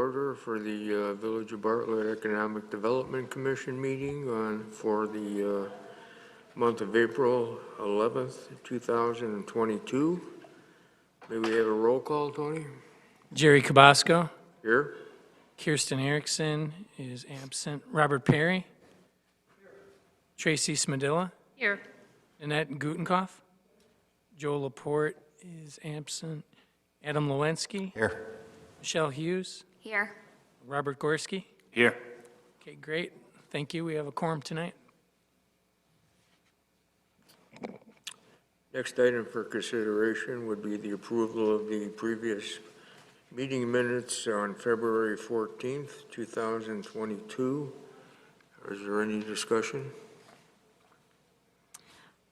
order for the Village of Bartlett Economic Development Commission meeting for the month of April 11th, 2022. May we have a roll call, Tony? Jerry Cabasco. Here. Kirsten Erickson is absent. Robert Perry. Tracy Smadilla. Here. Annette Gutenkopf. Joe Laporte is absent. Adam Lewinsky. Here. Michelle Hughes. Here. Robert Gorski. Here. Okay, great. Thank you. We have a quorum tonight. Next item for consideration would be the approval of the previous meeting minutes on February 14th, 2022. Is there any discussion?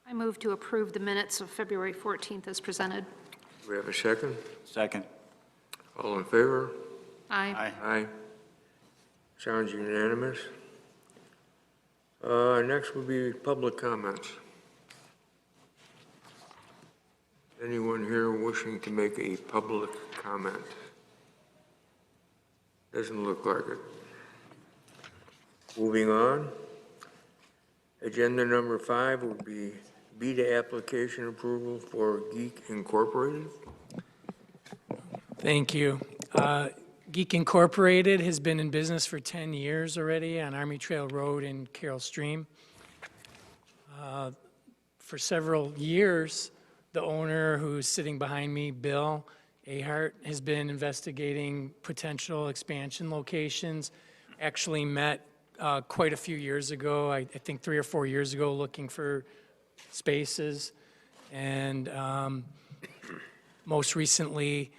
I move to approve the minutes of February 14th as presented. Do we have a second? Second. All in favor? Aye. Aye. Sounds unanimous. Next would be public comments. Anyone here wishing to make a public comment? Doesn't look like it. Moving on. Agenda number 5 will be beta application approval for Geek Incorporated. Thank you. Geek Incorporated has been in business for 10 years already on Army Trail Road in Carroll Stream. For several years, the owner, who's sitting behind me, Bill Ahart, has been investigating potential expansion locations. Actually met quite a few years ago, I think 3 or 4 years ago, looking for spaces. And most recently,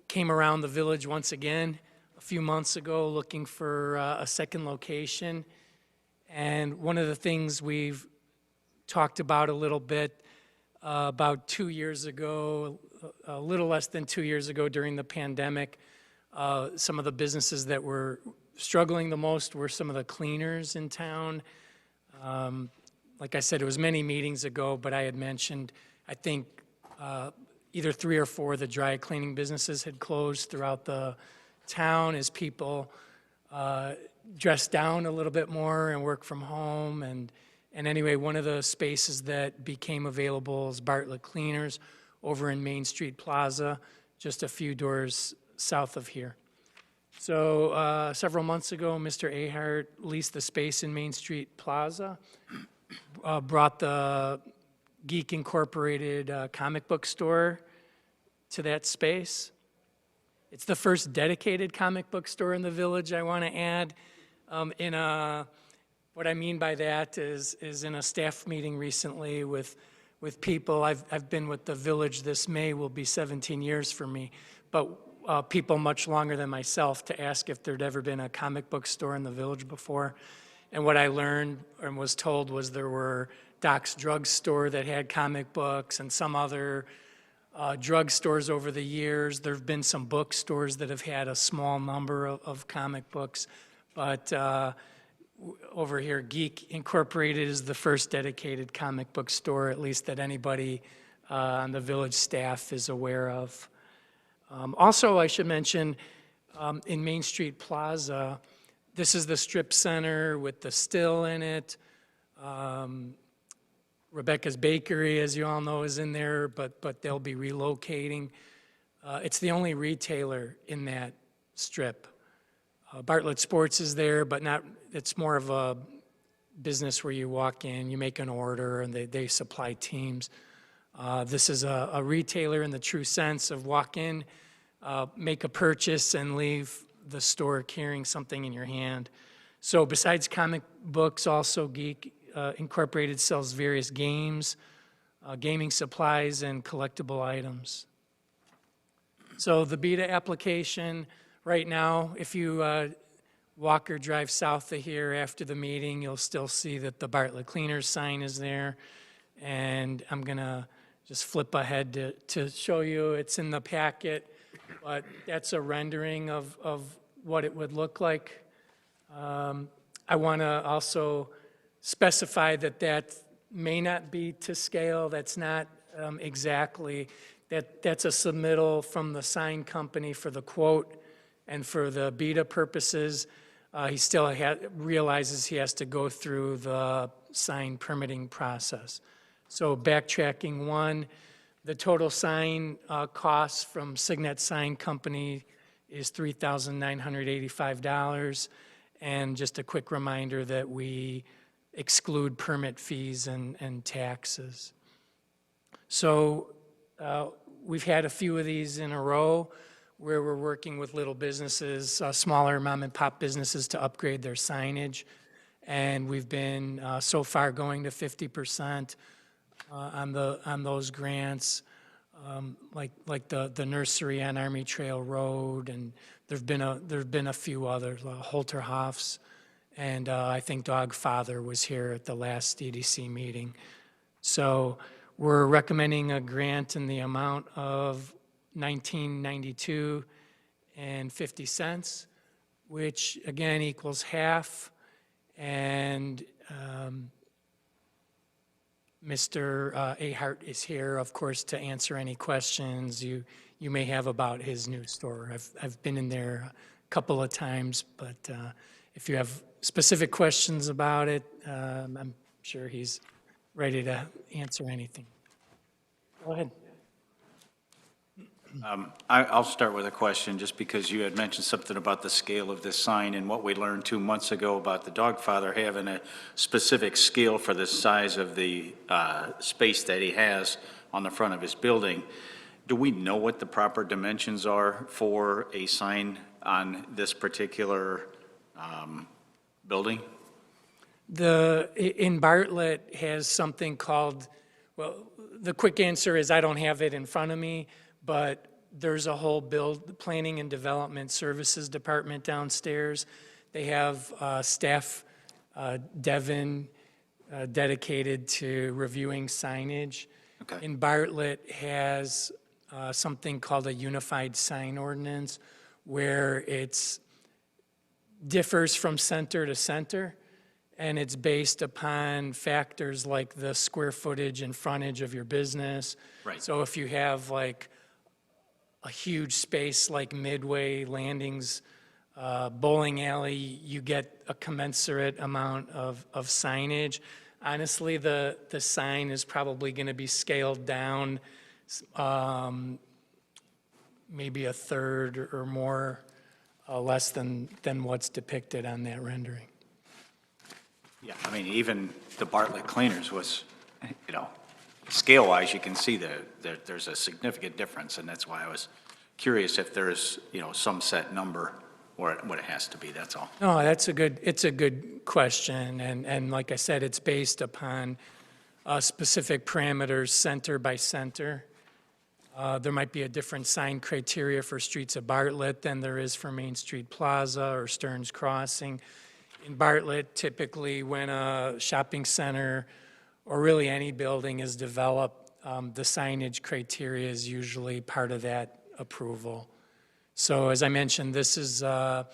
came around the village once again a few months ago looking for a second location. And one of the things we've talked about a little bit about 2 years ago, a little less than 2 years ago during the pandemic, some of the businesses that were struggling the most were some of the cleaners in town. Like I said, it was many meetings ago, but I had mentioned, I think, either 3 or 4 of the dry cleaning businesses had closed throughout the town as people dressed down a little bit more and work from home. And anyway, one of the spaces that became available is Bartlett Cleaners over in Main Street Plaza, just a few doors south of here. So several months ago, Mr. Ahart leased the space in Main Street Plaza, brought the Geek Incorporated comic book store to that space. It's the first dedicated comic book store in the village, I want to add. What I mean by that is in a staff meeting recently with people, I've been with the village, this May will be 17 years for me, but people much longer than myself, to ask if there'd ever been a comic book store in the village before. And what I learned and was told was there were Doc's Drug Store that had comic books and some other drug stores over the years. There have been some bookstores that have had a small number of comic books, but over here, Geek Incorporated is the first dedicated comic book store, at least that anybody on the village staff is aware of. Also, I should mention, in Main Street Plaza, this is the strip center with the still in it. Rebecca's Bakery, as you all know, is in there, but they'll be relocating. It's the only retailer in that strip. Bartlett Sports is there, but not. It's more of a business where you walk in, you make an order, and they supply teams. This is a retailer in the true sense of walk in, make a purchase, and leave the store carrying something in your hand. So besides comic books, also Geek Incorporated sells various games, gaming supplies, and collectible items. So the beta application right now, if you walk or drive south of here after the meeting, you'll still see that the Bartlett Cleaners sign is there. And I'm going to just flip ahead to show you. It's in the packet, but that's a rendering of what it would look like. I want to also specify that may not be to scale. That's not exactly. That's a submittal from the sign company for the quote And for the beta purposes, he still realizes he has to go through the sign permitting process. So backtracking one, the total sign cost from Signet Sign Company is $3,985. And just a quick reminder that we exclude permit fees and taxes. So we've had a few of these in a row where we're working with little businesses, smaller mom and pop businesses to upgrade their signage. And we've been so far going to 50% on those grants, like the nursery on Army Trail Road, and there've been a few others, Holterhoff's, and I think Dog Father was here at the last EDC meeting. So we're recommending a grant in the amount of $19.92.50, which again equals half. And Mr. Ahart is here, of course, to answer any questions you may have about his new store. I've been in there a couple of times, but if you have specific questions about it, I'm sure he's ready to answer anything. Go ahead. I'll start with a question, just because you had mentioned something about the scale of this sign and what we learned 2 months ago about the Dog Father having a specific scale for the size of the space that he has on the front of his building. Do we know what the proper dimensions are for a sign on this particular building? In Bartlett has something called, well, the quick answer is I don't have it in front of me, but there's a whole planning and development services department downstairs. They have staff, Devin, dedicated to reviewing signage. Okay. And Bartlett has something called a unified sign ordinance, where it's differs from center to center, and it's based upon factors like the square footage and frontage of your business. Right. So if you have like a huge space like Midway Landings, bowling alley, you get a commensurate amount of signage. Honestly, the sign is probably going to be scaled down maybe a third or more, less than what's depicted on that rendering. Yeah, I mean, even the Bartlett Cleaners was, scale-wise, you can see that there's a significant difference, and that's why I was curious if there's, some set number or what it has to be, that's all. No, it's a good question, and like I said, it's based upon specific parameters, center by center. There might be a different sign criteria for streets of Bartlett than there is for Main Street Plaza or Stearns Crossing. In Bartlett, typically when a shopping center or really any building is developed, the signage criteria is usually part of that approval. So as I mentioned, this is the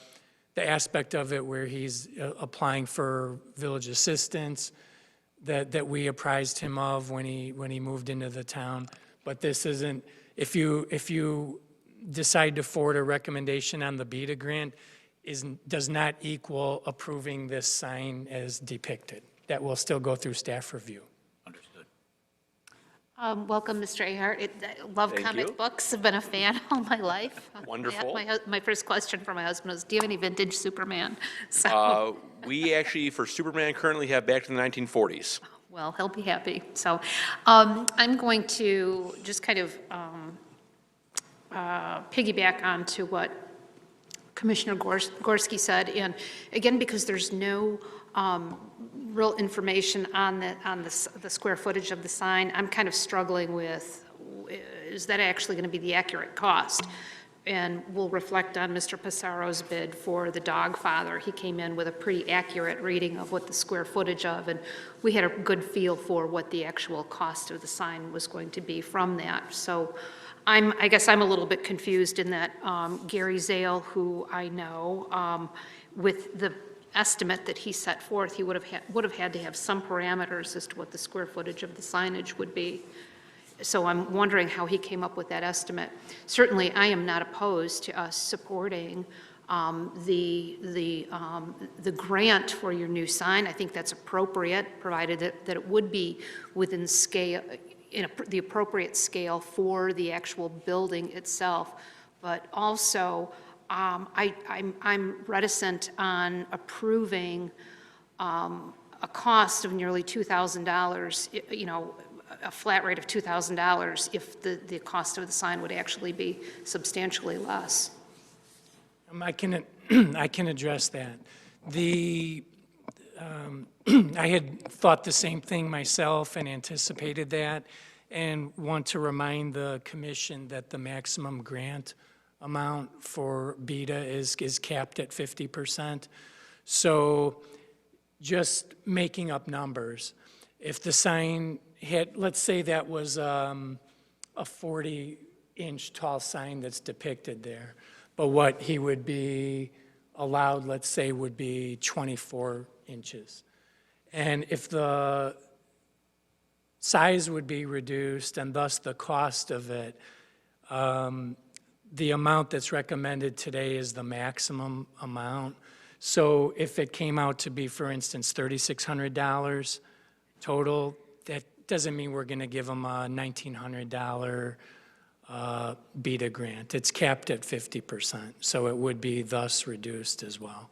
aspect of it where he's applying for village assistance that we apprised him of when he moved into the town. But this isn't, if you decide to forward a recommendation on the BETA grant, does not equal approving this sign as depicted. That will still go through staff review. Understood. Welcome, Mr. Ahart. I love Thank comic you. books. I've been a fan all my life. Wonderful. My first question for my husband was, do you have any vintage Superman? So, We actually, for Superman, currently have back to the 1940s. well, he'll be happy. So I'm going to just kind of piggyback onto what Commissioner Gorski said, and again, because there's no real information on the square footage of the sign, I'm kind of struggling with, is that actually going to be the accurate cost? And we'll reflect on Mr. Pissaro's bid for the Dog Father. He came in with a pretty accurate reading of what the square footage of, and we had a good feel for what the actual cost of the sign was going to be from that. So I guess I'm a little bit confused in that Gary Zale, who I know, with the estimate that he set forth, he would have had to have some parameters as to what the square footage of the signage would be. So I'm wondering how he came up with that estimate. Certainly, I am not opposed to us supporting the grant for your new sign. I think that's appropriate, provided that it would be within scale, the appropriate scale for the actual building itself. But also, I'm reticent on approving a cost of nearly $2,000, a flat rate of $2,000 if the cost of the sign would actually be substantially less. I can address that. I had thought the same thing myself and anticipated that, and want to remind the commission that the maximum grant amount for BETA is capped at 50%. So just making up numbers, if the sign had, let's say that was a 40-inch tall sign that's depicted there, but what he would be allowed, let's say, would be 24 inches. And if the size would be reduced and thus the cost of it, the amount that's recommended today is the maximum amount. So if it came out to be, for instance, $3,600 total, that doesn't mean we're going to give them a $1,900 BETA grant. It's capped at 50%, so it would be thus reduced as well.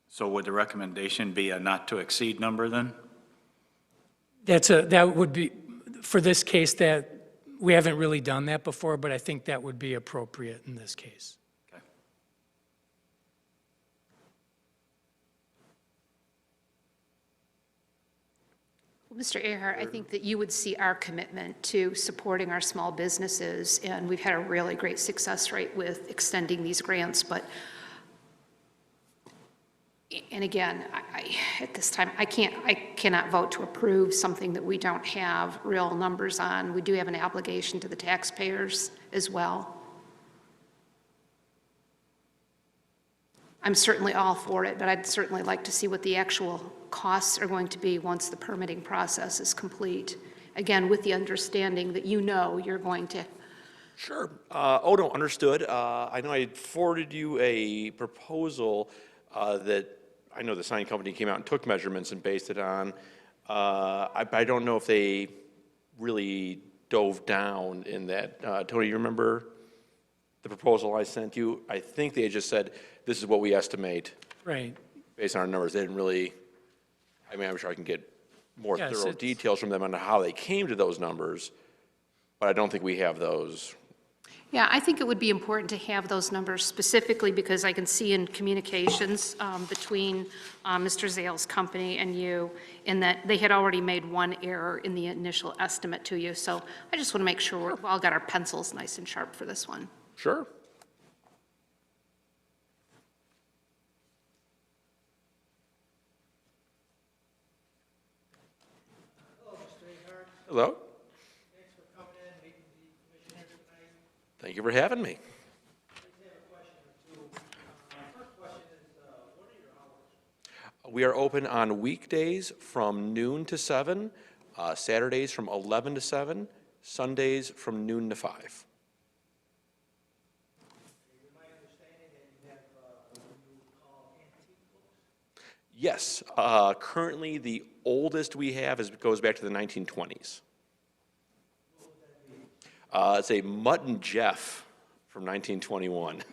So would the recommendation be a not-to-exceed number then? That would be, for this case, that we haven't really done that before, but I think that would be appropriate in this case. Okay. Well, Mr. Ahart, I think that you would see our commitment to supporting our small businesses, and we've had a really great success rate with extending these grants, but, and again, at this time, I cannot vote to approve something that we don't have real numbers on. We do have an obligation to the taxpayers as well. I'm certainly all for it, but I'd certainly like to see what the actual costs are going to be once the permitting process is complete. Again, with the understanding that you're going to. Sure. No, understood. I know I forwarded you a proposal that I know the sign company came out and took measurements and based it on. I don't know if they really dove down in that. Tony, you remember the proposal I sent you? I think they just said, this is what we estimate. Right. Based on our numbers. They didn't really, I mean, I'm sure I can get more Yes, thorough it's- details from them on how they came to those numbers, but I don't think we have those. Yeah, I think it would be important to have those numbers specifically because I can see in communications between Mr. Zale's company and you in that they had already made one error in the initial estimate to you. So I just want to make sure we've all got our pencils nice and sharp for this one. Sure. Hello. Thanks for coming in, meeting the commissioners tonight. Thank you for having me. I just have a question or two. First question is, what are your hours? We are open on weekdays from noon to 7, Saturdays from 11 to 7, Sundays from noon to 5. Is it my understanding that you have what you call antique books? Yes, currently the oldest we have goes back to the 1920s. It's a Mutt and Jeff from 1921. Might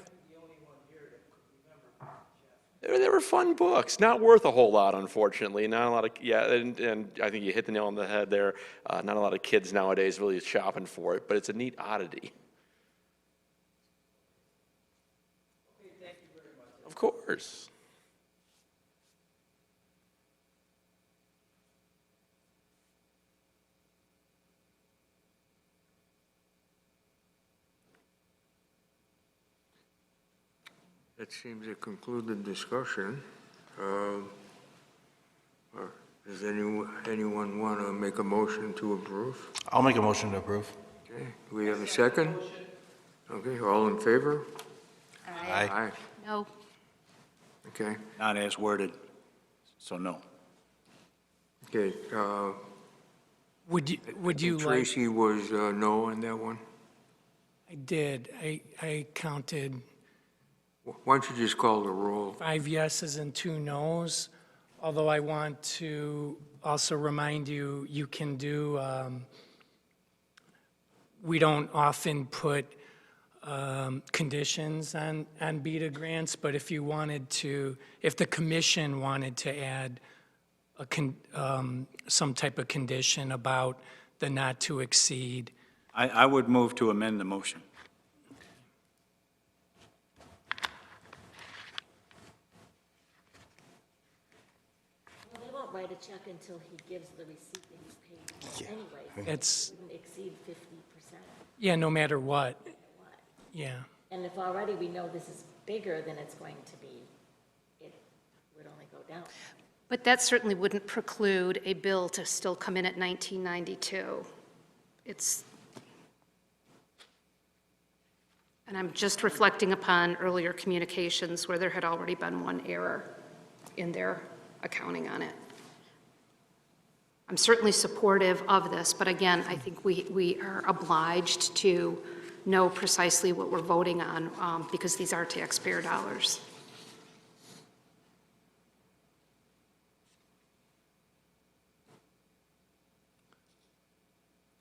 be the only one here that could remember Jeff. They were fun books, not worth a whole lot, unfortunately. Not a lot of, yeah, and I think you hit the nail on the head there. Not a lot of kids nowadays really shopping for it, but it's a neat oddity. Okay, thank you very much. Of course. That seems to conclude the discussion. Does anyone want to make a motion to approve? I'll make a motion to approve. Okay, do we have a second? Okay, all in favor? Aye. Aye. No, Okay, Not as worded. So no. Okay, Would you like, Tracy was no on that one? I did, I counted Why don't you just call the roll? 5 yeses and 2 nos, although I want to also remind you, you can do, we don't often put conditions on BETA grants, but if you wanted to, if the commission wanted to add some type of condition about the not to exceed, I would move to amend the motion. Well, they won't write a check until he gives the receipt that he's paid anyway. it's, Wouldn't exceed 50%. yeah, no matter what, yeah. And if already we know this is bigger than it's going to be, it would only go down. But that certainly wouldn't preclude a bill to still come in at 1992. It's, and I'm just reflecting upon earlier communications where there had already been one error in their accounting on it. I'm certainly supportive of this, but again, I think we are obliged to know precisely what we're voting on because these are taxpayer dollars.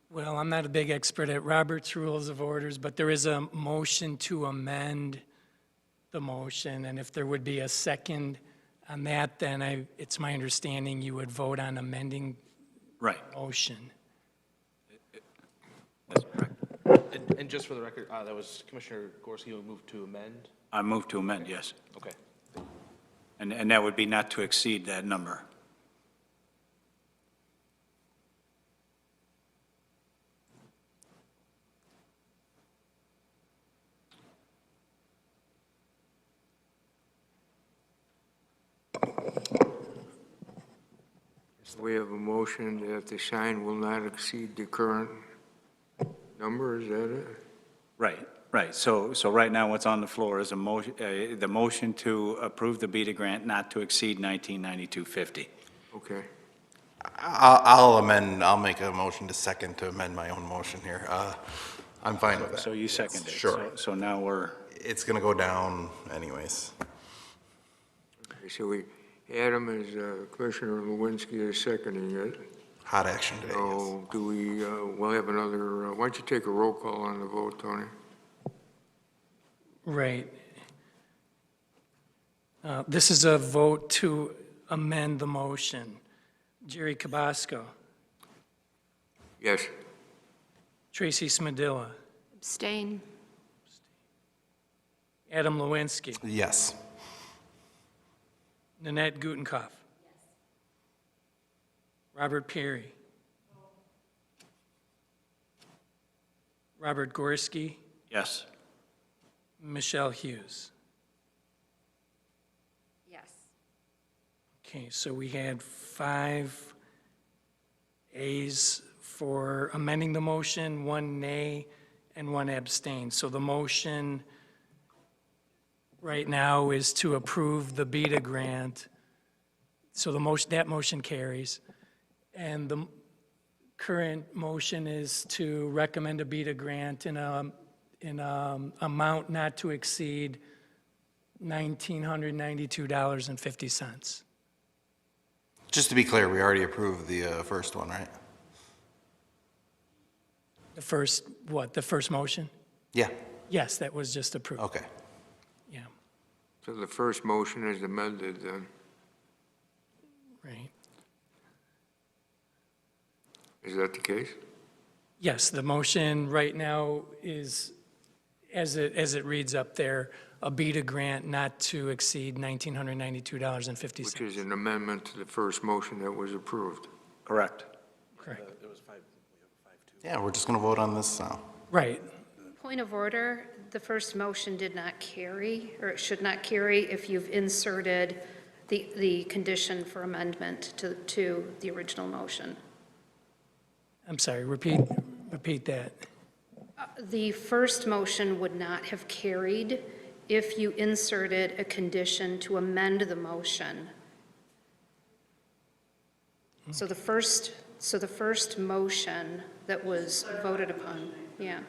Well, I'm not a big expert at Robert's Rules of Orders, but there is a motion to amend the motion, and if there would be a second on that, then it's my understanding you would vote on amending Right. the motion. That's correct. And just for the record, that was Commissioner Gorski who moved to amend? I move to amend, yes. Okay. And that would be not to exceed that number. We have a motion that the sign will not exceed the current number, is that it? Right, right. So right now, what's on the floor is the motion to approve the BETA grant not to exceed 1992.50. Okay. I'll make a motion to amend my own motion here. I'm fine with that. So you seconded. Sure. So now we're, It's gonna go down anyways. Okay, so Adam is, Commissioner Lewinsky is seconding it. Hot action today, yes. So do we, we'll have another, why don't you take a roll call on the vote, Tony? Right. This is a vote to amend the motion. Jerry Cabasco, Yes. Tracy Smadilla, Abstain. Adam Lewinsky, Yes. Nanette Gutenkopf. Robert Perry. Robert Gorski, yes. Michelle Hughes. Yes. Okay, so we had 5 ayes for amending the motion, 1 nay, and 1 abstain. So the motion right now is to approve the BETA grant. So that motion carries. And the current motion is to recommend a BETA grant in a amount not to exceed $1,992.50. Just to be clear, we already approved the first one, right? The first, what, the first motion? Yeah, Yes, that was just approved. okay. Yeah, So the first motion is amended then. right. Is that the case? Yes, the motion right now is, as it reads up there, a BETA grant not to exceed $1,992.50. Which is an amendment to the first motion that was approved. Correct. Correct. Yeah, we're just gonna vote on this now. Right. Point of order, the first motion did not carry, or it should not carry if you've inserted the condition for amendment to the original motion. I'm sorry, repeat that. The first motion would not have carried if you inserted a condition to amend the motion So the first motion that was voted upon, yeah.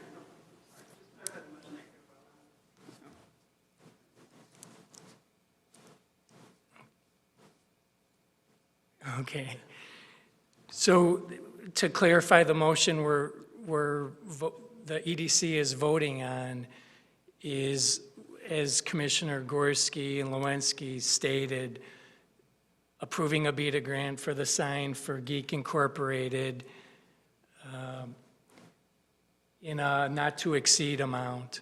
Okay. So to clarify the motion, the EDC is voting on is, as Commissioner Gorski and Lewinsky stated, approving a beta grant for the sign for Geek Incorporated in a not-to-exceed amount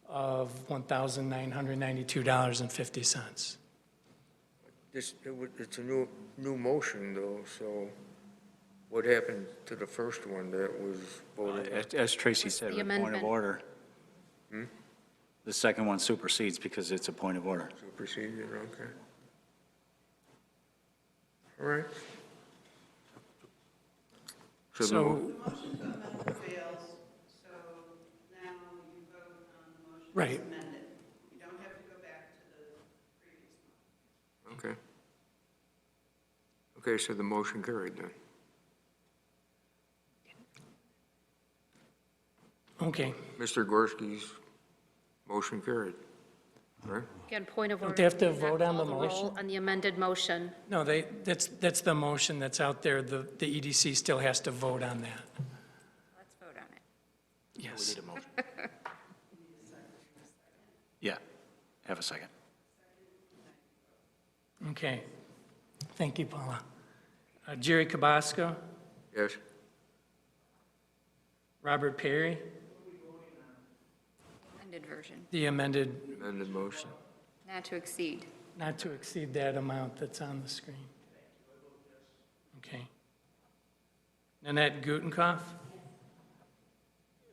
of $1,992.50. It's a new motion though, so what happened to the first one that was voted on? As Tracy said, the with point of amendment? order. The second one supersedes because it's a point of order. Superseded, okay. All right. So So, The motion to amend fails, so now you vote on the motion Right. as amended. You don't have to go back to the previous one. okay. Okay, so the motion carried then. okay. Mr. Gorski's motion carried, right? Again, point of order. Don't they have to Do not vote on call the roll motion? On the amended motion. No, that's the motion that's out there. The EDC still has to vote on that. Let's vote on it. Yes. Yeah, have a second. Okay. Thank you, Paula. Jerry Cabasco, Yes? Robert Perry, Amended version, the amended, Amended motion. not to exceed. not to exceed that amount that's on the screen. Okay. Nanette Gutenkopf?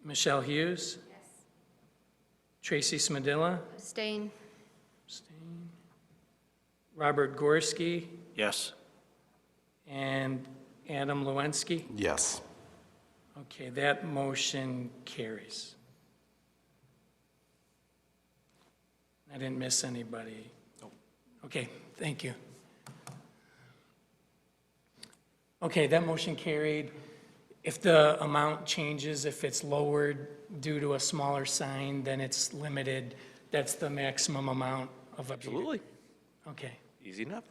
Michelle Hughes? Tracy Smadilla? Abstain. Abstain. Robert Gorski? Yes. And Adam Lewinsky? Yes. Okay, that motion carries. I didn't miss anybody. Okay, thank you. Okay, that motion carried. If the amount changes, if it's lowered due to a smaller sign, then it's limited. That's the maximum amount of a. Absolutely. Okay, Easy enough.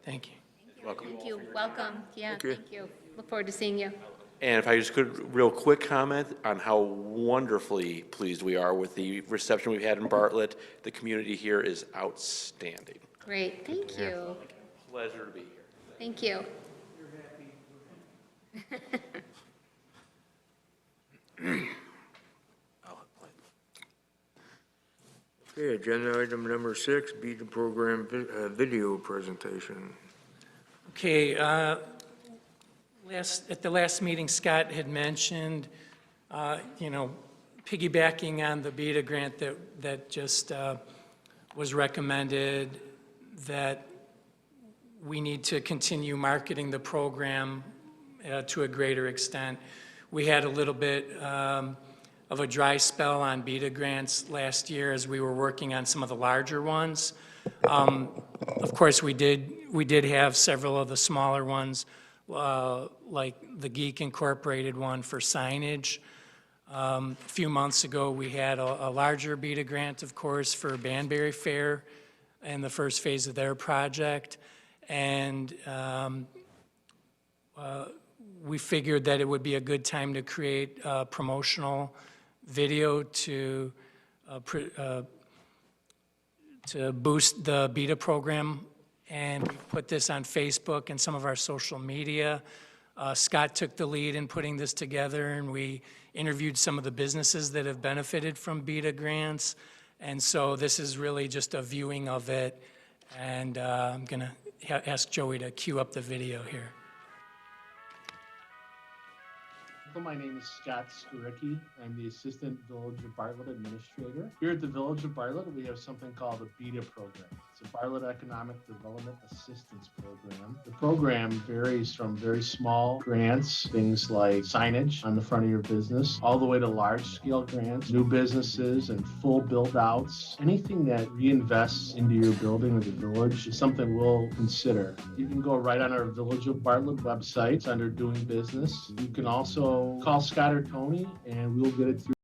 thank you. Thank you. Welcome. Yeah, Thank you. thank you. Look forward to seeing you. And if I just could, real quick comment on how wonderfully pleased we are with the reception we've had in Bartlett. The community here is outstanding. Great, thank you. Pleasure to be here. Thank you. Okay, agenda item number 6, beta program video presentation. Okay, at the last meeting, Scott had mentioned, piggybacking on the beta grant that just was recommended, that we need to continue marketing the program to a greater extent. We had a little bit of a dry spell on beta grants last year as we were working on some of the larger ones. Of course, we did have several of the smaller ones, like the Geek Incorporated one for signage. A few months ago, we had a larger beta grant, of course, for Banbury Fair and the first phase of their project. And we figured that it would be a good time to create a promotional video to boost the beta program, and we put this on Facebook and some of our social media. Scott took the lead in putting this together, and we interviewed some of the businesses that have benefited from beta grants, and so this is really just a viewing of it, and I'm going to ask Joey to cue up the video here. My name is Scott Skoricki. I'm the Assistant Village of Bartlett Administrator. Here at the Village of Bartlett, we have something called a BETA program. It's a Bartlett Economic Development Assistance Program. The program varies from very small grants, things like signage on the front of your business, all the way to large-scale grants, new businesses, and full build-outs. Anything that reinvests into your building or the village is something we'll consider. You can go right on our Village of Bartlett website. It's under Doing Business. You can also call Scott or Tony, and we'll get it through.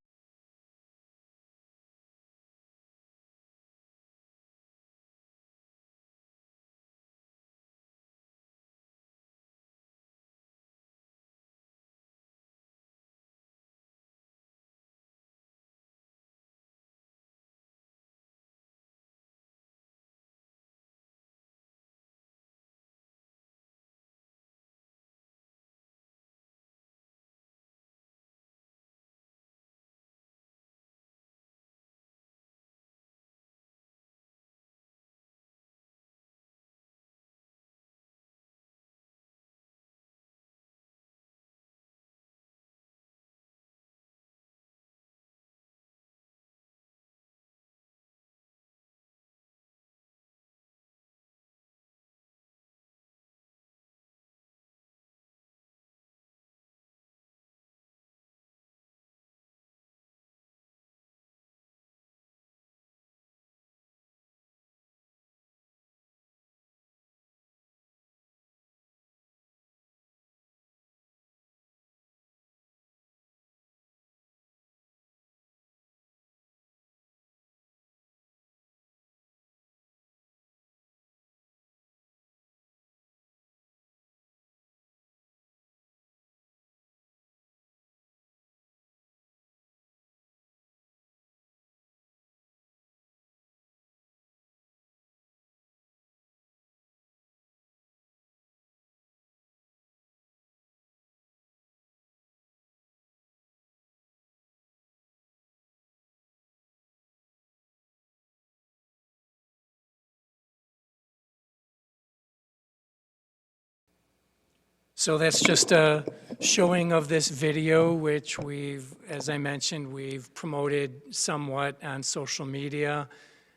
So that's just a showing of this video, which we've, as I mentioned, we've promoted somewhat on social media.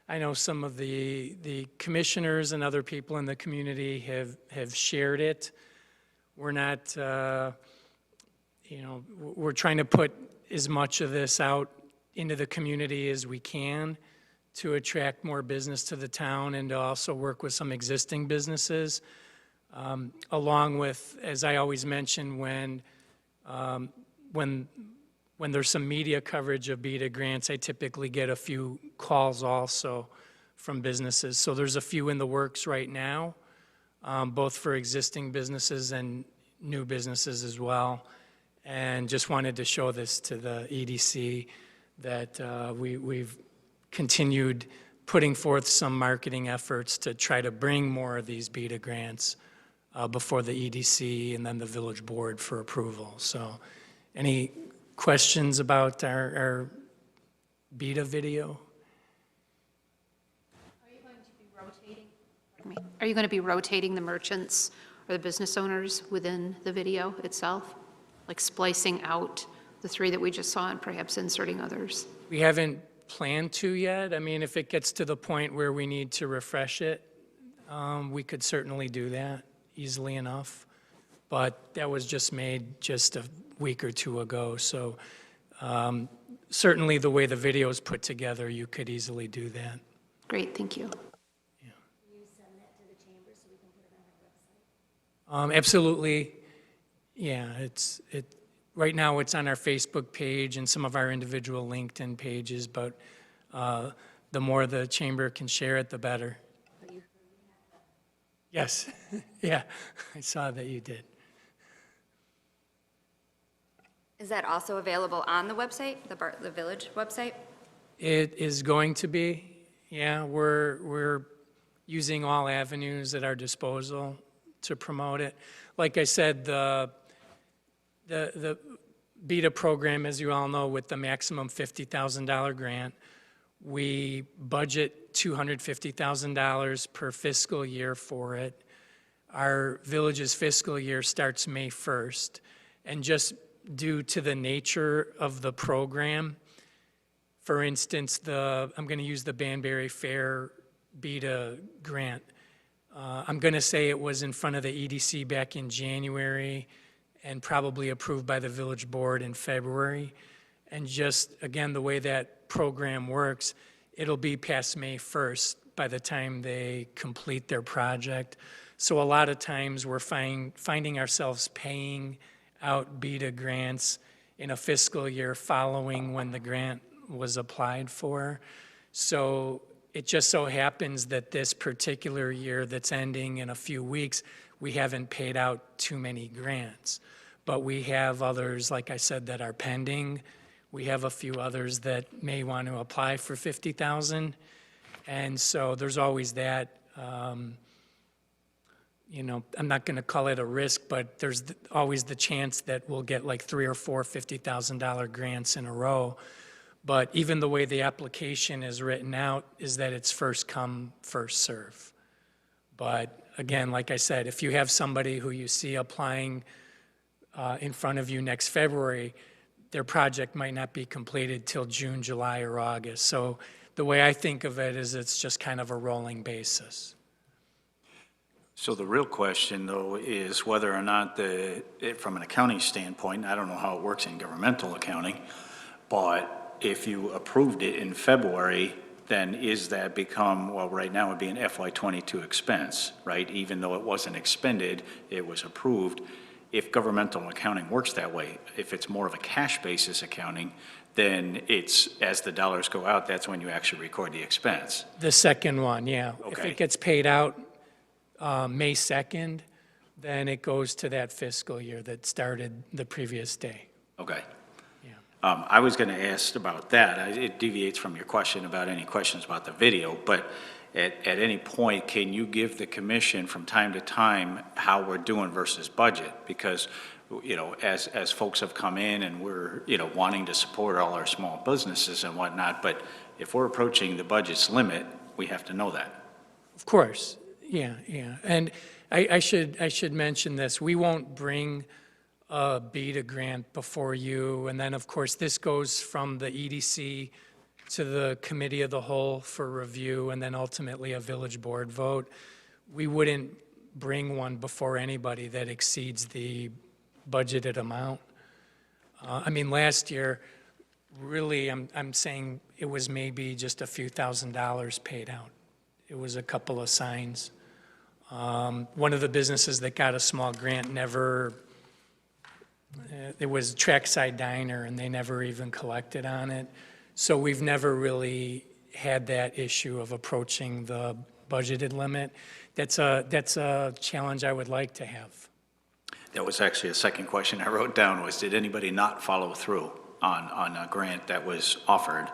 I know some of the commissioners and other people in the community have shared it. We're not, we're trying to put as much of this out into the community as we can to attract more business to the town and to also work with some existing businesses. Along with, as I always mention, when there's some media coverage of BETA grants, I typically get a few calls also from businesses. So there's a few in the works right now, both for existing businesses and new businesses as well. And just wanted to show this to the EDC that we've continued putting forth some marketing efforts to try to bring more of these BETA grants before the EDC and then the village board for approval. So any questions about our BETA video? Are you going to be rotating? Pardon me. Are you going to be rotating the merchants or the business owners within the video itself? Like splicing out the three that we just saw and perhaps inserting others? We haven't planned to yet. I mean, if it gets to the point where we need to refresh it, we could certainly do that easily enough. But that was just made just a week or two ago. So certainly the way the video is put together, you could easily do that. Great, thank you. Can you send that to the chamber so we can put it on our website? Absolutely. Yeah, right now it's on our Facebook page and some of our individual LinkedIn pages, but the more the chamber can share it, the better. Yes, yeah, I saw that you did. Is that also available on the website, the village website? It is going to be, yeah, we're using all avenues at our disposal to promote it. Like I said, the BETA program, as you all know, with the maximum $50,000 grant, we budget $250,000 per fiscal year for it. Our village's fiscal year starts May 1st. And just due to the nature of the program. For instance, I'm going to use the Banbury Fair BETA grant. I'm going to say it was in front of the EDC back in January and probably approved by the village board in February. And just, again, the way that program works, it'll be past May 1st by the time they complete their project. So a lot of times we're finding ourselves paying out BETA grants in a fiscal year following when the grant was applied for. So it just so happens that this particular year that's ending in a few weeks, we haven't paid out too many grants. But we have others, like I said, that are pending. We have a few others that may want to apply for $50,000. And so there's always that, you know, I'm not going to call it a risk, but there's always the chance that we'll get like 3 or 4 $50,000 grants in a row. But even the way the application is written out is that it's first come, first serve. But again, like I said, if you have somebody who you see applying in front of you next February, their project might not be completed till June, July, or August. So the way I think of it is it's just kind of a rolling basis. So the real question, though, is whether or not from an accounting standpoint, I don't know how it works in governmental accounting, but if you approved it in February, then is that become, well, right now it would be an FY22 expense, right? Even though it wasn't expended, it was approved. If governmental accounting works that way, if it's more of a cash basis accounting, then it's, as the dollars go out, that's when you actually record the expense. The second one, yeah. If Okay. it gets paid out May 2nd, then it goes to that fiscal year that started the previous day. Okay. Yeah. I was going to ask about that. It deviates from your question about any questions about the video, but at any point, can you give the commission from time to time how we're doing versus budget? Because, you know, as folks have come in and we're, you know, wanting to support all our small businesses and whatnot, but if we're approaching the budget's limit, we have to know that. Of course, yeah. And I should mention this. We won't bring a BETA grant before you, and then, of course, this goes from the EDC to the committee of the whole for review, and then ultimately a village board vote. We wouldn't bring one before anybody that exceeds the budgeted amount. I mean, last year, really, I'm saying it was maybe just a few $1,000s paid out. It was a couple of signs. One of the businesses that got a small grant never, it was Trackside Diner, and they never even collected on it. So we've never really had that issue of approaching the budgeted limit. That's a challenge I would like to have. That was actually a second question I wrote down was, did anybody not follow through on a grant that was offered?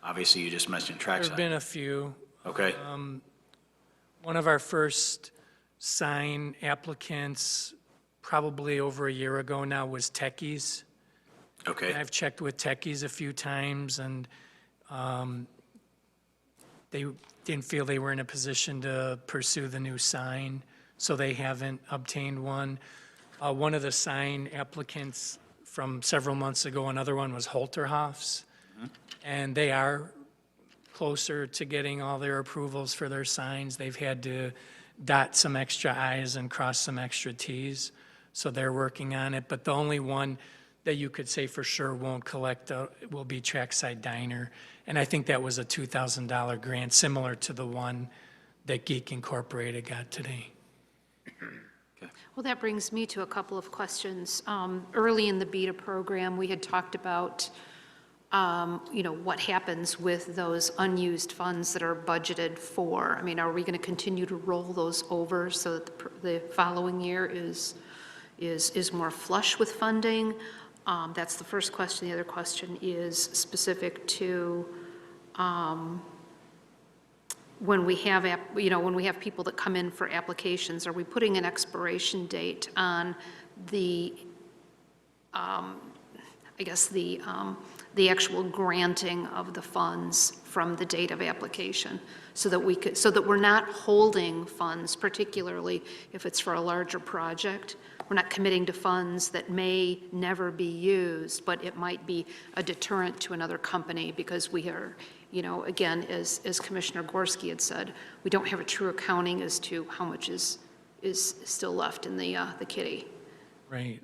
Obviously, you just mentioned There have Trackside. been a few. Okay. One of our first sign applicants, probably over a year ago now, was Techies. Okay. And I've checked with Techies a few times, and they didn't feel they were in a position to pursue the new sign, so they haven't obtained one. One of the sign applicants from several months ago, another one was Holterhoff's, and they are closer to getting all their approvals for their signs. They've had to dot some extra I's and cross some extra T's, so they're working on it. But the only one that you could say for sure won't collect will be Trackside Diner. And I think that was a $2,000 grant, similar to the one that Geek Incorporated got today. Well, that brings me to a couple of questions. Early in the BETA program, we had talked about, you know, what happens with those unused funds that are budgeted for. I mean, are we going to continue to roll those over so that the following year is more flush with funding? That's the first question. The other question is specific to when we have, when we have people that come in for applications, are we putting an expiration date on the, I guess, the actual granting of the funds from the date of application, so that we're not holding funds, particularly if it's for a larger project, we're not committing to funds that may never be used, but it might be a deterrent to another company because we are, again, as Commissioner Gorski had said, we don't have a true accounting as to how much is still left in the kitty. Right.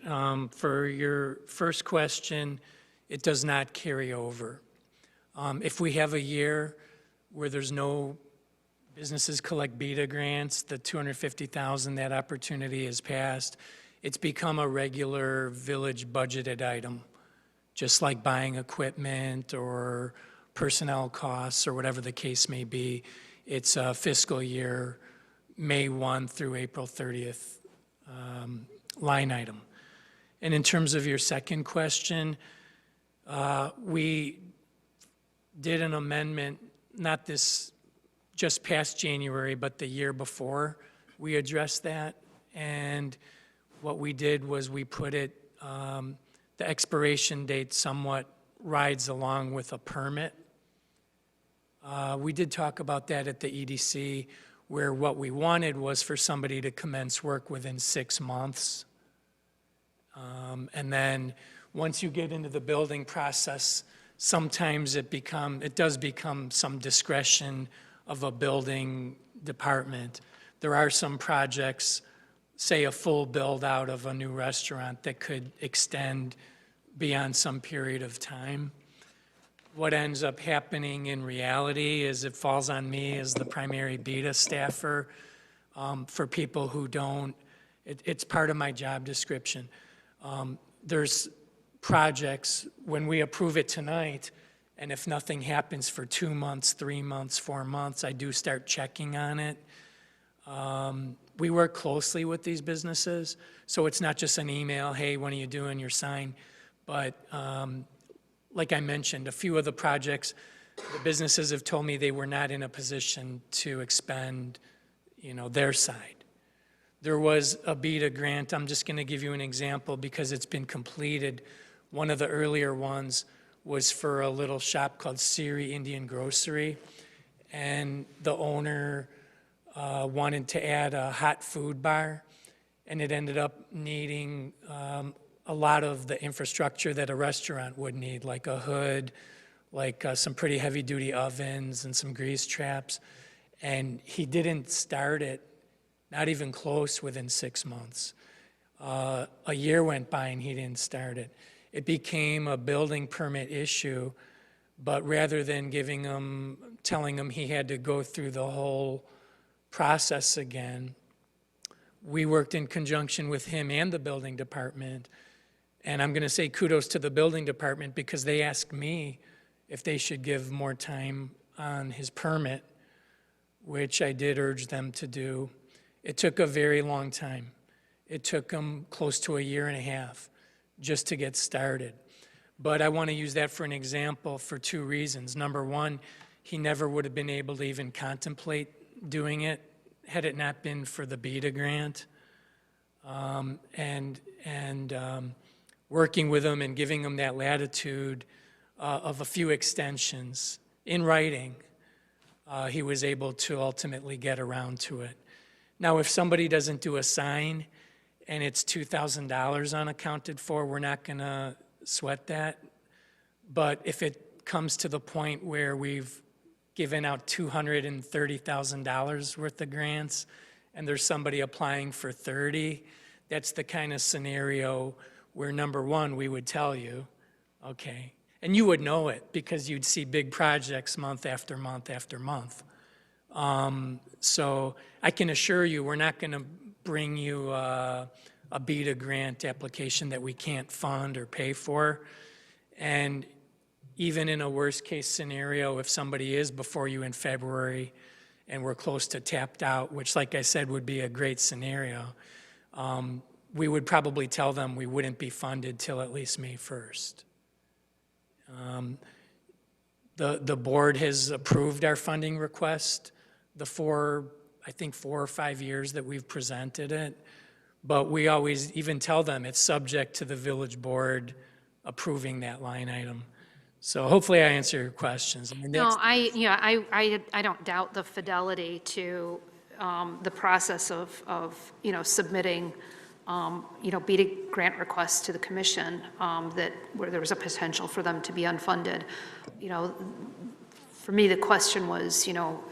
For your first question, it does not carry over. If we have a year where there's no businesses collect BETA grants, the $250,000, that opportunity has passed, it's become a regular village budgeted item, just like buying equipment or personnel costs or whatever the case may be. It's a fiscal year, May 1 through April 30th line item. And in terms of your second question, we did an amendment, not this just past January, but the year before, we addressed that. And what we did was we put it, the expiration date somewhat rides along with a permit. We did talk about that at the EDC, where what we wanted was for somebody to commence work within 6 months. And then, once you get into the building process, sometimes it does become some discretion of a building department. There are some projects, say a full build-out of a new restaurant, that could extend beyond some period of time. What ends up happening in reality is it falls on me as the primary BETA staffer. For people who don't, it's part of my job description. There's projects, when we approve it tonight, and if nothing happens for 2 months, 3 months, 4 months, I do start checking on it. We work closely with these businesses, so it's not just an email, hey, when are you doing your sign? But like I mentioned, a few of the projects, the businesses have told me they were not in a position to expend, their side. There was a BETA grant. I'm just going to give you an example because it's been completed. One of the earlier ones was for a little shop called Siri Indian Grocery, and the owner wanted to add a hot food bar, and it ended up needing a lot of the infrastructure that a restaurant would need, like a hood, like some pretty heavy-duty ovens and some grease traps, and he didn't start it, not even close, within 6 months. A year went by and he didn't start it. It became a building permit issue, but rather than telling him he had to go through the whole process again, we worked in conjunction with him and the building department. And I'm going to say kudos to the building department because they asked me if they should give more time on his permit, which I did urge them to do. It took a very long time. It took them close to 1.5 years just to get started. But I want to use that for an example for 2 reasons. Number one, he never would have been able to even contemplate doing it had it not been for the BETA grant. Working with him and giving him that latitude of a few extensions in writing, he was able to ultimately get around to it. Now, if somebody doesn't do a sign and it's $2,000 unaccounted for, we're not going to sweat that. But if it comes to the point where we've given out $230,000 worth of grants and there's somebody applying for 30, that's the kind of scenario where, number one, we would tell you, okay, and you would know it because you'd see big projects month after month after month. So I can assure you we're not going to bring you a BETA grant application that we can't fund or pay for. And even in a worst-case scenario, if somebody is before you in February and we're close to tapped out, which, like I said, would be a great scenario, we would probably tell them we wouldn't be funded till at least May 1st. The board has approved our funding request, I think 4 or 5 years that we've presented it, but we always even tell them it's subject to the village board approving that line item. So hopefully I answer your questions. I mean, No, I don't doubt the fidelity to the process of submitting BETA grant requests to the commission where there was a potential for them to be unfunded. For me, the question was,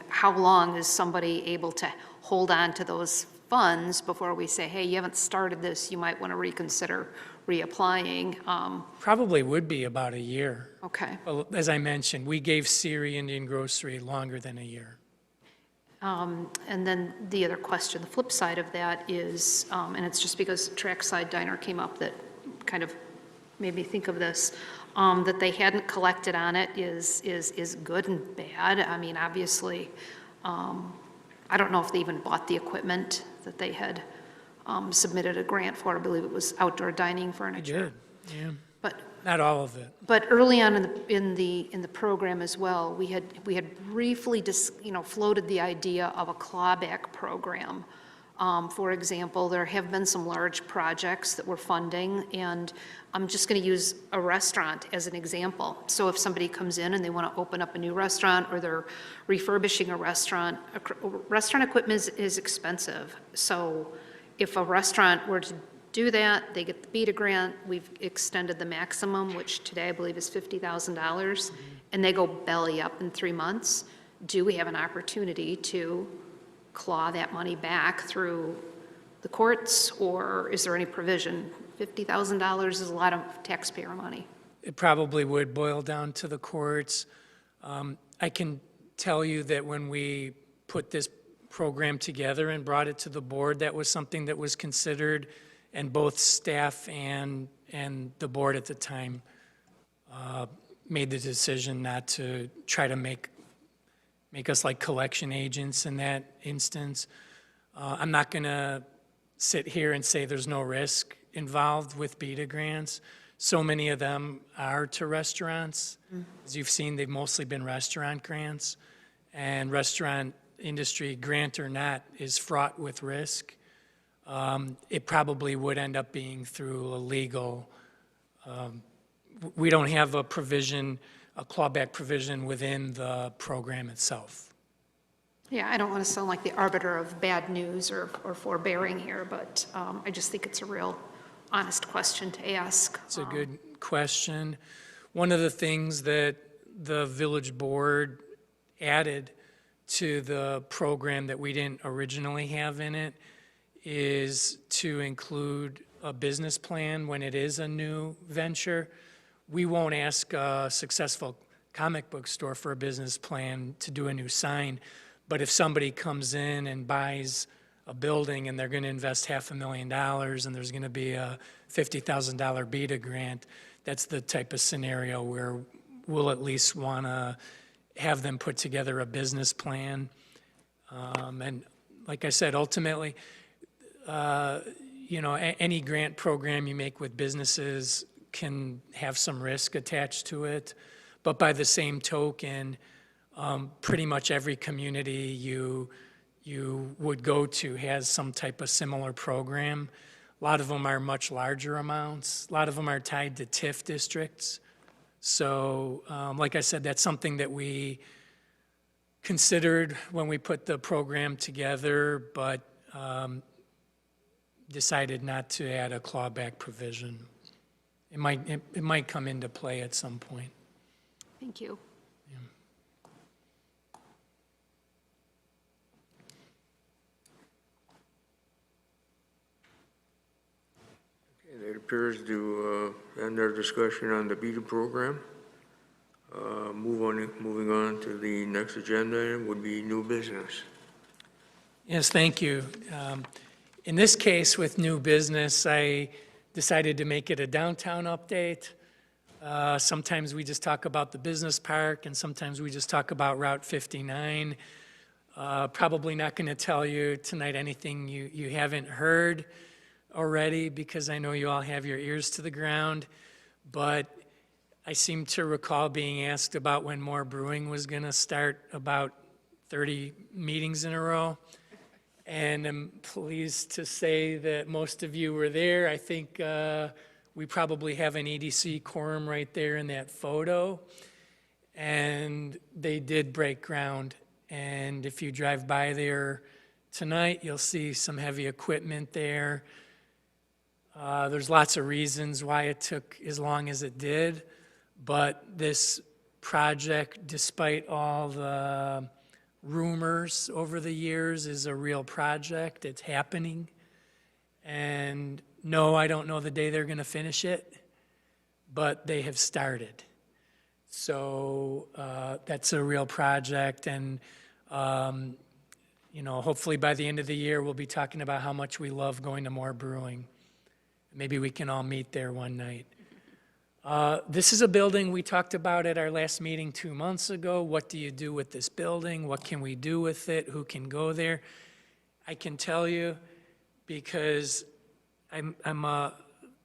how long is somebody able to hold on to those funds before we say, hey, you haven't started this, you might want to reconsider reapplying? Probably would be about a year. Okay. Well, as I mentioned, we gave Siri Indian Grocery longer than a year. And then the other question, the flip side of that is, and it's just because Trackside Diner came up that kind of made me think of this, that they hadn't collected on it is good and bad. I mean, obviously, I don't know if they even bought the equipment that they had submitted a grant for. I believe it was outdoor dining I furniture. did, yeah. But Not all of it. But early on in the program as well, we had briefly floated the idea of a clawback program. For example, there have been some large projects that we're funding, and I'm just going to use a restaurant as an example. So if somebody comes in and they want to open up a new restaurant, or they're refurbishing a restaurant equipment is expensive. So if a restaurant were to do that, they get the BETA grant, we've extended the maximum, which today I believe is $50,000, and they go belly up in 3 months, do we have an opportunity to claw that money back through the courts, or is there any provision? $50,000 is a lot of taxpayer money. It probably would boil down to the courts. I can tell you that when we put this program together and brought it to the board, that was something that was considered, and both staff and the board at the time made the decision not to try to make us like collection agents in that instance. I'm not going to sit here and say there's no risk involved with BETA grants. So many of them are to restaurants. As you've seen, they've mostly been restaurant grants, and restaurant industry, grant or not, is fraught with risk. It probably would end up being through a legal, we don't have a provision, a clawback provision within the program itself. Yeah, I don't want to sound like the arbiter of bad news or forbearing here, but I just think it's a real honest question to ask. It's a good question. One of the things that the village board added to the program that we didn't originally have in it is to include a business plan when it is a new venture. We won't ask a successful comic book store for a business plan to do a new sign, but if somebody comes in and buys a building and they're going to invest $500,000 and there's going to be a $50,000 BETA grant, that's the type of scenario where we'll at least want to have them put together a business plan. And like I said, ultimately, any grant program you make with businesses can have some risk attached to it. But by the same token, pretty much every community you would go to has some type of similar program. A lot of them are much larger amounts. A lot of them are tied to TIF districts. So, like I said, that's something that we considered when we put the program together, but decided not to add a clawback provision. It might come into play at some point. Thank you. That appears to end our discussion on the BETA program. Moving on to the next agenda would be new business. Yes, thank you. In this case, with new business, I decided to make it a downtown update. Sometimes we just talk about the business park, and sometimes we just talk about Route 59. Probably not going to tell you tonight anything you haven't heard already, because I know you all have your ears to the ground, but I seem to recall being asked about when more brewing was going to start about 30 meetings in a row, and I'm pleased to say that most of you were there. I think we probably have an EDC quorum right there in that photo, and they did break ground, and if you drive by there tonight, you'll see some heavy equipment there. There's lots of reasons why it took as long as it did, but this project, despite all the rumors over the years, is a real project. It's happening. And no, I don't know the day they're going to finish it, but they have started. So that's a real project, and hopefully by the end of the year, we'll be talking about how much we love going to more brewing. Maybe we can all meet there one night. This is a building we talked about at our last meeting 2 months ago. What do you do with this building? What can we do with it? Who can go there? I can tell you, because I'm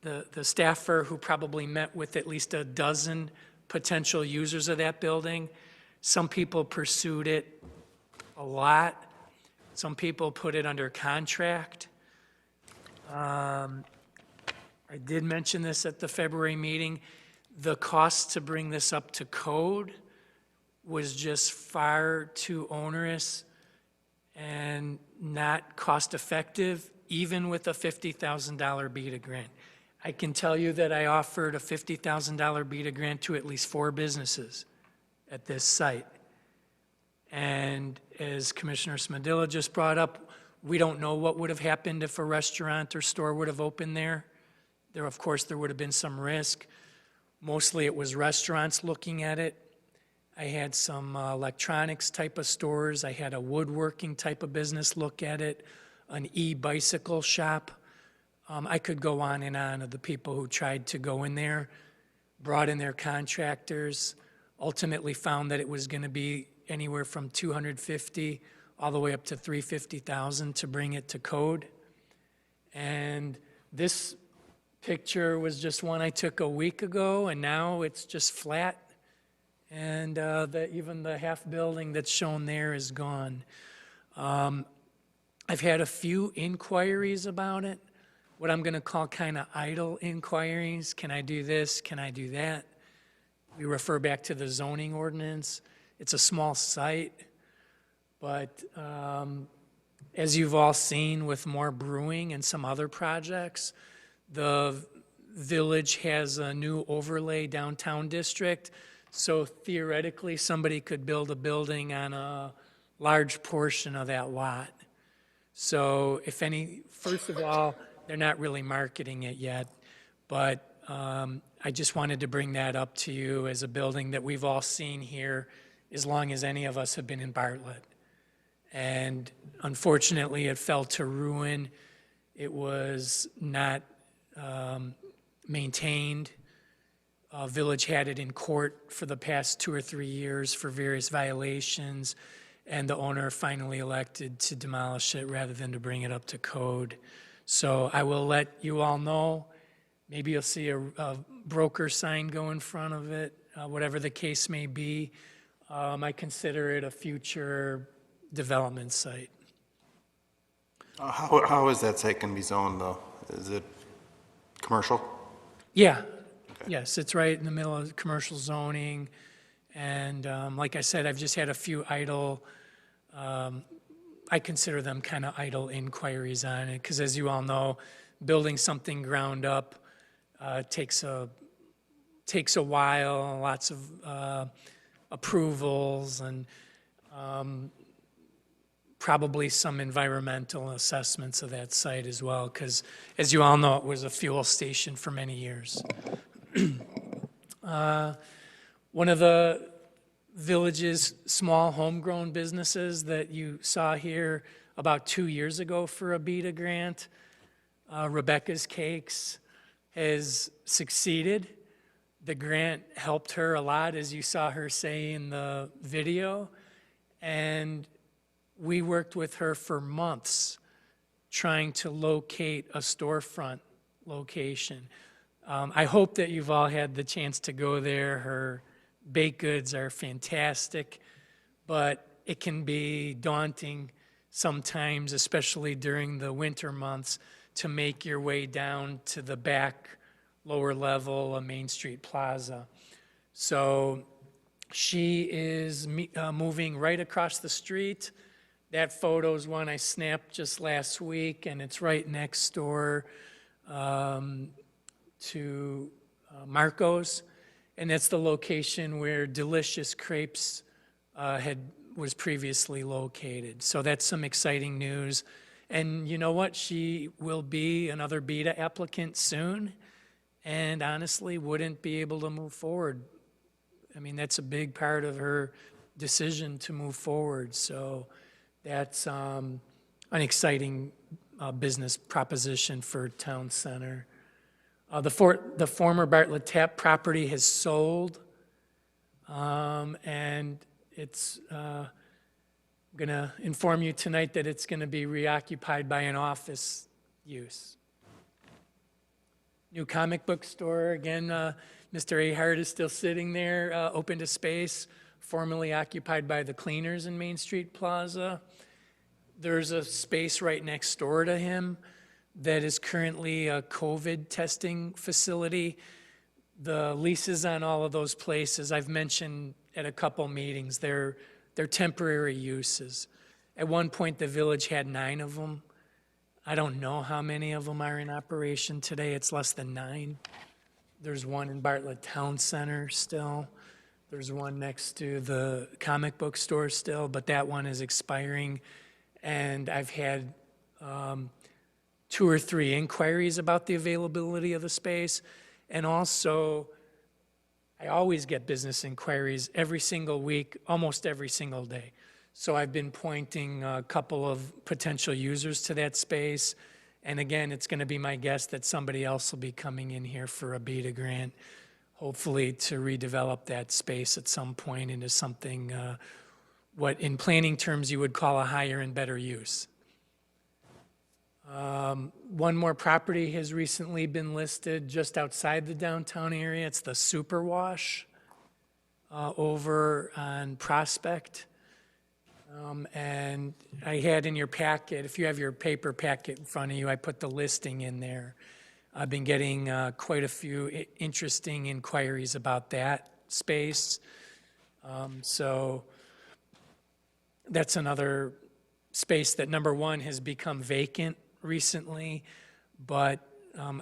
the staffer who probably met with at least a dozen potential users of that building. Some people pursued it a lot. Some people put it under contract. I did mention this at the February meeting. The cost to bring this up to code was just far too onerous and not cost-effective, even with a $50,000 BETA grant. I can tell you that I offered a $50,000 BETA grant to at least 4 businesses at this site. And as Commissioner Smadilla just brought up, we don't know what would have happened if a restaurant or store would have opened there. Of course, there would have been some risk. Mostly it was restaurants looking at it. I had some electronics type of stores. I had a woodworking type of business look at it, an e-bicycle shop. I could go on and on of the people who tried to go in there, brought in their contractors, ultimately found that it was going to be anywhere from $250,000 all the way up to $350,000 to bring it to code. And this picture was just one I took a week ago, and now it's just flat. And even the half building that's shown there is gone. I've had a few inquiries about it, what I'm going to call kind of idle inquiries. Can I do this? Can I do that? We refer back to the zoning ordinance. It's a small site, but as you've all seen with more brewing and some other projects, the village has a new overlay downtown district, so theoretically somebody could build a building on a large portion of that lot. So first of all, they're not really marketing it yet, but I just wanted to bring that up to you as a building that we've all seen here as long as any of us have been in Bartlett. And unfortunately, it fell to ruin. It was not maintained. Village had it in court for the past 2 or 3 years for various violations, and the owner finally elected to demolish it rather than to bring it up to code. So I will let you all know. Maybe you'll see a broker sign go in front of it, whatever the case may be. I consider it a future development site. How is that site going to be zoned, though? Is it commercial? Yeah, yes, it's right in the middle of commercial zoning. And like I said, I've just had a few idle, I consider them kind of idle inquiries on it, because as you all know, building something ground up takes a while, lots of approvals, and probably some environmental assessments of that site as well, because as you all know, it was a fuel station for many years. One of the village's small homegrown businesses that you saw here about 2 years ago for a BETA grant, Rebecca's Cakes, has succeeded. The grant helped her a lot, as you saw her say in the video, and we worked with her for months trying to locate a storefront location. I hope that you've all had the chance to go there. Her baked goods are fantastic, but it can be daunting sometimes, especially during the winter months, to make your way down to the back lower level of Main Street Plaza. So she is moving right across the street. That photo is one I snapped just last week, and it's right next door. to Marco's, and that's the location where Delicious Crepes was previously located. So that's some exciting news. And you know what? She will be another beta applicant soon, and honestly wouldn't be able to move forward. I mean, that's a big part of her decision to move forward. So that's an exciting business proposition for Town Center. The former Bartlett Tap property has sold, and it's going to inform you tonight that it's going to be reoccupied by an office use. New comic book store, again, Mr. Ahart is still sitting there, open to space, formerly occupied by the cleaners in Main Street Plaza. There's a space right next door to him that is currently a COVID testing facility. The leases on all of those places, I've mentioned at a couple meetings, they're temporary uses. At one point, the village had 9 of them. I don't know how many of them are in operation today. It's less than 9. There's one in Bartlett Town Center still. There's one next to the comic book store still, but that one is expiring. And I've had 2 or 3 inquiries about the availability of the space. And also, I always get business inquiries every single week, almost every single day. So I've been pointing a couple of potential users to that space. And again, it's going to be my guess that somebody else will be coming in here for a beta grant, hopefully to redevelop that space at some point into something, what in planning terms you would call a higher and better use. One more property has recently been listed just outside the downtown area. It's the Super Wash over on Prospect. And I had in your packet, if you have your paper packet in front of you, I put the listing in there. I've been getting quite a few interesting inquiries about that space. So that's another space that, number one, has become vacant recently, but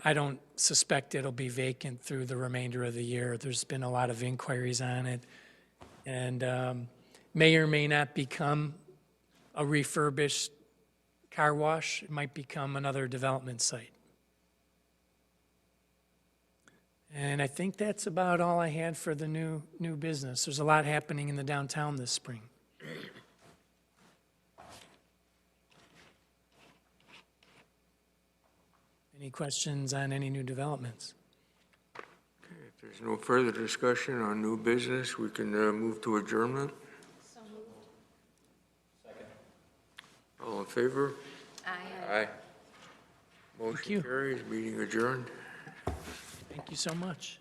I don't suspect it'll be vacant through the remainder of the year. There's been a lot of inquiries on it, and may or may not become a refurbished car wash. It might become another development site. And I think that's about all I had for the new business. There's a lot happening in the downtown this spring. Any questions on any new developments? If there's no further discussion on new business, we can move to adjournment. So moved. All in favor? Aye. Aye. you. Motion carries, meeting adjourned. Thank you so much.